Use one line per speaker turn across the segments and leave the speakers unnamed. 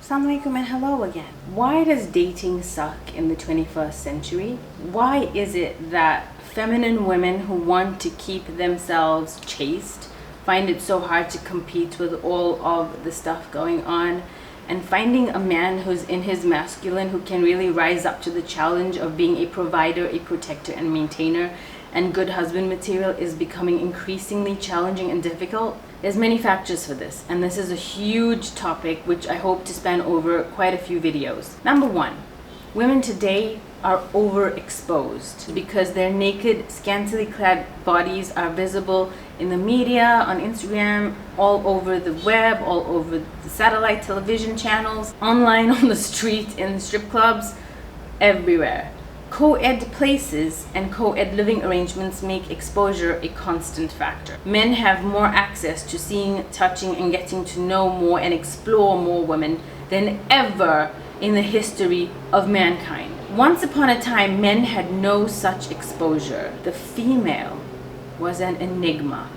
Assalamu alaikum and hello again. Why does dating suck in the 21st century? Why is it that feminine women who want to keep themselves chaste find it so hard to compete with all of the stuff going on? And finding a man who's in his masculine, who can really rise up to the challenge of being a provider, a protector and maintainer and good husband material is becoming increasingly challenging and difficult. There's many factors for this, and this is a huge topic which I hope to span over quite a few videos. Number one, women today are overexposed because their naked, scantily clad bodies are visible in the media, on Instagram, all over the web, all over the satellite television channels, online, on the street, in strip clubs, everywhere. Co-ed places and co-ed living arrangements make exposure a constant factor. Men have more access to seeing, touching, and getting to know more and explore more women than ever in the history of mankind. Once upon a time, men had no such exposure. The female was an enigma.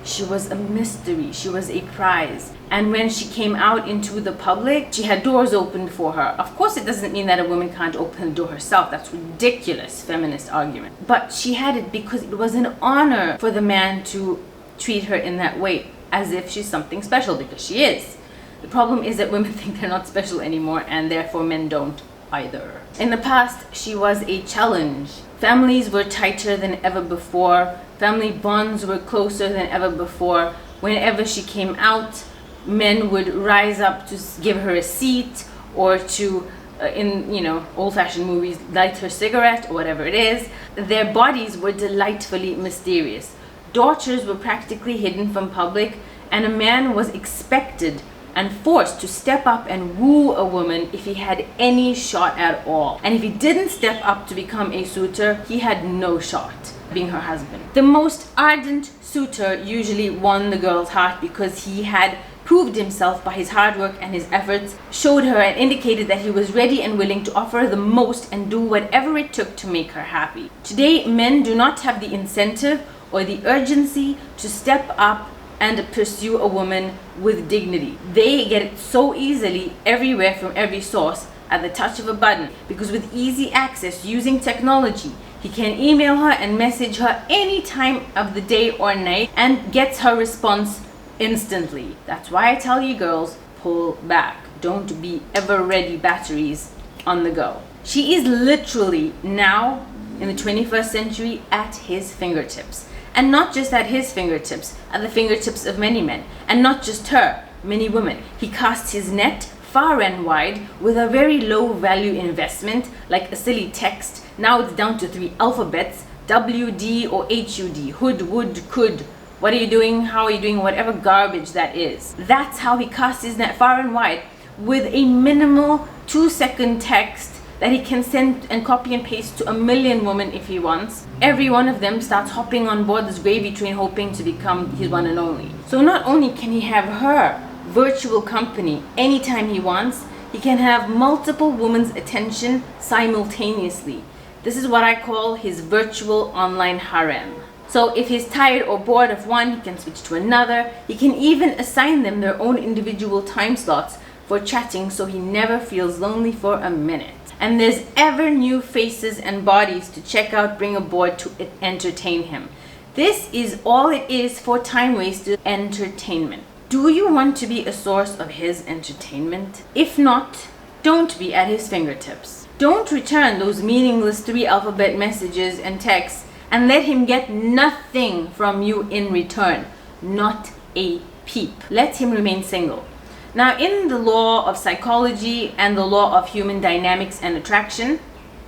She was a mystery. She was a prize. And when she came out into the public, she had doors opened for her. Of course, it doesn't mean that a woman can't open the door herself. That's ridiculous feminist argument. But she had it because it was an honor for the man to treat her in that way, as if she's something special, because she is. The problem is that women think they're not special anymore, and therefore men don't either. In the past, she was a challenge. Families were tighter than ever before. Family bonds were closer than ever before. Whenever she came out, men would rise up to give her a seat, or to, in old-fashioned movies, light her cigarette or whatever it is. Their bodies were delightfully mysterious. Daughters were practically hidden from public, and a man was expected and forced to step up and woo a woman if he had any shot at all. And if he didn't step up to become a suitor, he had no shot being her husband. The most ardent suitor usually won the girl's heart because he had proved himself by his hard work and his efforts, showed her and indicated that he was ready and willing to offer her the most and do whatever it took to make her happy. Today, men do not have the incentive or the urgency to step up and pursue a woman with dignity. They get it so easily everywhere from every source at the touch of a button, because with easy access using technology, he can email her and message her any time of the day or night and gets her response instantly. That's why I tell you girls, pull back. Don't be ever ready batteries on the go. She is literally now in the 21st century at his fingertips. And not just at his fingertips, at the fingertips of many men. And not just her, many women. He casts his net far and wide with a very low value investment, like a silly text. Now it's down to 3 alphabets, W, D, or H, U, D. Hood, would, could. What are you doing? How are you doing? Whatever garbage that is. That's how he casts his net far and wide, with a minimal 2-second text that he can send and copy and paste to 1 million women if he wants. Every one of them starts hopping on board this gravy train, hoping to become his one and only. So not only can he have her virtual company anytime he wants, he can have multiple women's attention simultaneously. This is what I call his virtual online harem. So if he's tired or bored of one, he can switch to another. He can even assign them their own individual time slots for chatting, so he never feels lonely for a minute. And there's ever new faces and bodies to check out, bring aboard to entertain him. This is all it is for time-wasted entertainment. Do you want to be a source of his entertainment? If not, don't be at his fingertips. Don't return those meaningless 3-alphabet messages and texts and let him get nothing from you in return. Not a peep. Let him remain single. Now, in the law of psychology and the law of human dynamics and attraction,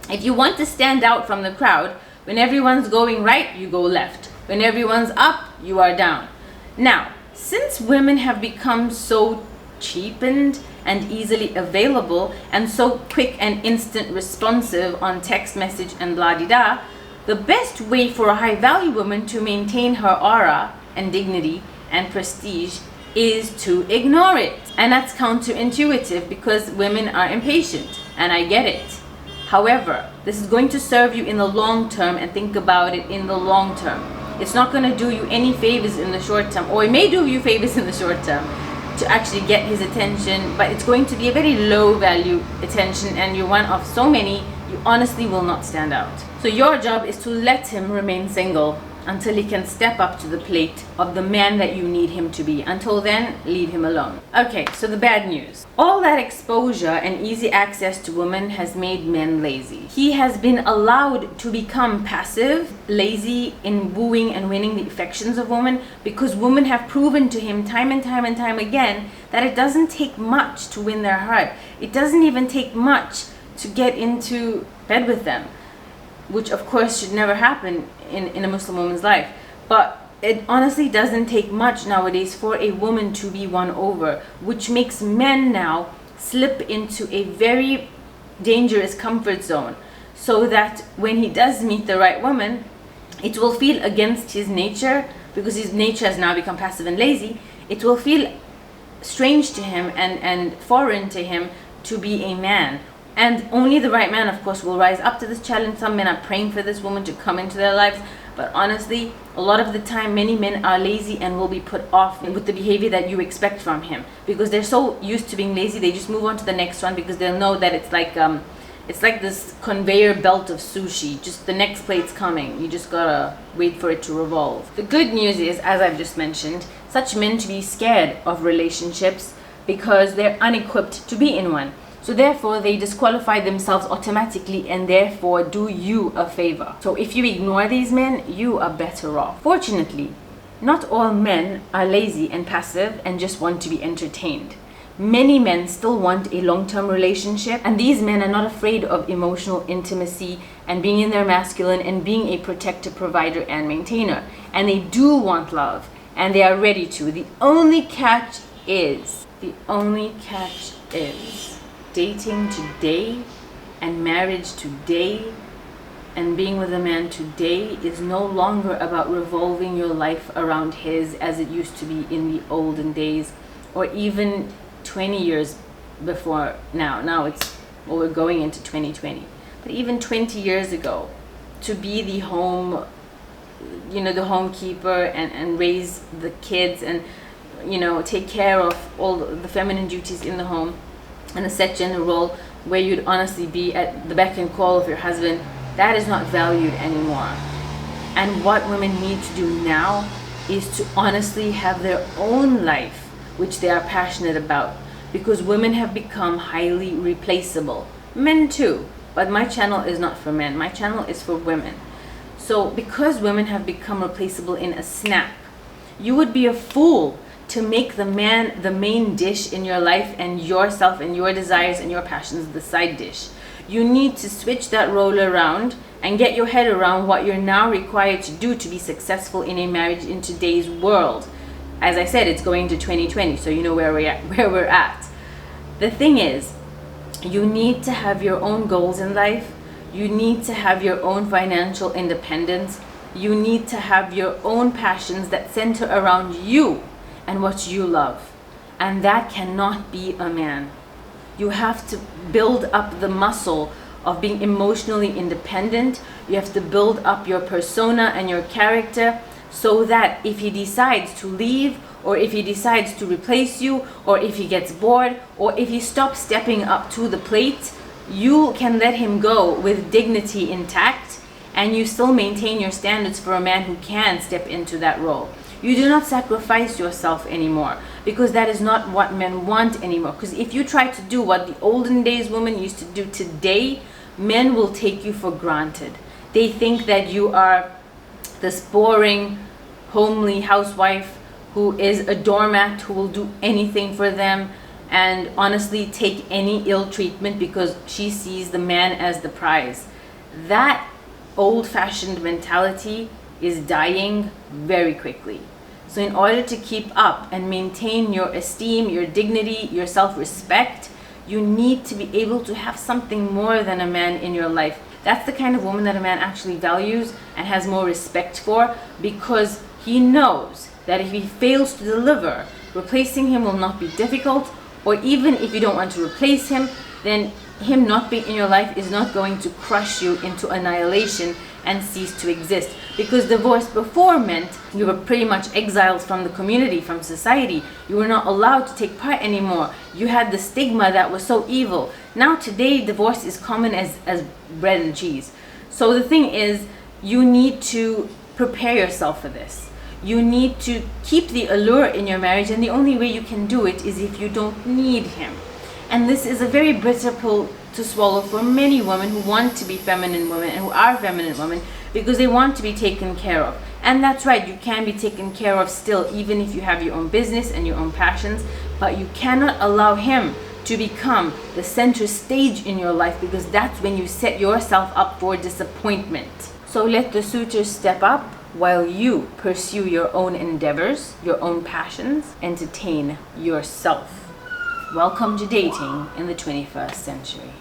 if you want to stand out from the crowd, when everyone's going right, you go left. When everyone's up, you are down. Now, since women have become so cheapened and easily available and so quick and instant responsive on text message and blah-de-da, the best way for a high-value woman to maintain her aura and dignity and prestige is to ignore it. And that's counterintuitive because women are impatient, and I get it. However, this is going to serve you in the long term, and think about it in the long term. It's not going to do you any favors in the short term, or it may do you favors in the short term, to actually get his attention, but it's going to be a very low value attention, and you're one of so many, you honestly will not stand out. So your job is to let him remain single until he can step up to the plate of the man that you need him to be. Until then, leave him alone. Okay, so the bad news. All that exposure and easy access to women has made men lazy. He has been allowed to become passive, lazy in wooing and winning the affections of women, because women have proven to him time and time and time again that it doesn't take much to win their heart. It doesn't even take much to get into bed with them, which of course should never happen in a Muslim woman's life. But it honestly doesn't take much nowadays for a woman to be won over, which makes men now slip into a very dangerous comfort zone, so that when he does meet the right woman, it will feel against his nature, because his nature has now become passive and lazy. It will feel strange to him and foreign to him to be a man. And only the right man, of course, will rise up to this challenge. Some men are praying for this woman to come into their lives. But honestly, a lot of the time, many men are lazy and will be put off with the behavior that you expect from him. Because they're so used to being lazy, they just move on to the next one, because they'll know that it's like this conveyor belt of sushi. Just the next plate's coming. You just gotta wait for it to revolve. The good news is, as I've just mentioned, such men to be scared of relationships because they're unequipped to be in one. So therefore, they disqualify themselves automatically and therefore do you a favor. So if you ignore these men, you are better off. Fortunately, not all men are lazy and passive and just want to be entertained. Many men still want a long-term relationship, and these men are not afraid of emotional intimacy and being in their masculine and being a protector, provider, and maintainer. And they do want love, and they are ready to. The only catch is dating today and marriage today and being with a man today is no longer about revolving your life around his as it used to be in the olden days, or even 20 years before now. Now we're going into 2020. But even 20 years ago, to be the home, the homekeeper and raise the kids and, take care of all the feminine duties in the home, and a set gender role where you'd honestly be at the beck and call of your husband, that is not valued anymore. And what women need to do now is to honestly have their own life, which they are passionate about, because women have become highly replaceable. Men too, but my channel is not for men. My channel is for women. So because women have become replaceable in a snap, you would be a fool to make the man the main dish in your life and yourself and your desires and your passions the side dish. You need to switch that role around and get your head around what you're now required to do to be successful in a marriage in today's world. As I said, it's going to 2020, so you know where we're at. The thing is, you need to have your own goals in life. You need to have your own financial independence. You need to have your own passions that center around you and what you love. And that cannot be a man. You have to build up the muscle of being emotionally independent. You have to build up your persona and your character, so that if he decides to leave, or if he decides to replace you, or if he gets bored, or if he stops stepping up to the plate, you can let him go with dignity intact, and you still maintain your standards for a man who can step into that role. You do not sacrifice yourself anymore, because that is not what men want anymore. Because if you try to do what the olden days women used to do today, men will take you for granted. They think that you are this boring, homely housewife who is a doormat, who will do anything for them and honestly take any ill treatment because she sees the man as the prize. That old-fashioned mentality is dying very quickly. So in order to keep up and maintain your esteem, your dignity, your self-respect, you need to be able to have something more than a man in your life. That's the kind of woman that a man actually values and has more respect for, because he knows that if he fails to deliver, replacing him will not be difficult, or even if you don't want to replace him, then him not being in your life is not going to crush you into annihilation and cease to exist. Because divorce before meant you were pretty much exiled from the community, from society. You were not allowed to take part anymore. You had the stigma that was so evil. Now today, divorce is common as bread and cheese. So the thing is, you need to prepare yourself for this. You need to keep the allure in your marriage, and the only way you can do it is if you don't need him. And this is a very bitter pill to swallow for many women who want to be feminine women and who are feminine women, because they want to be taken care of. And that's right, you can be taken care of still, even if you have your own business and your own passions, but you cannot allow him to become the center stage in your life, because that's when you set yourself up for disappointment. So let the suitors step up while you pursue your own endeavors, your own passions, entertain yourself. Welcome to dating in the 21st century.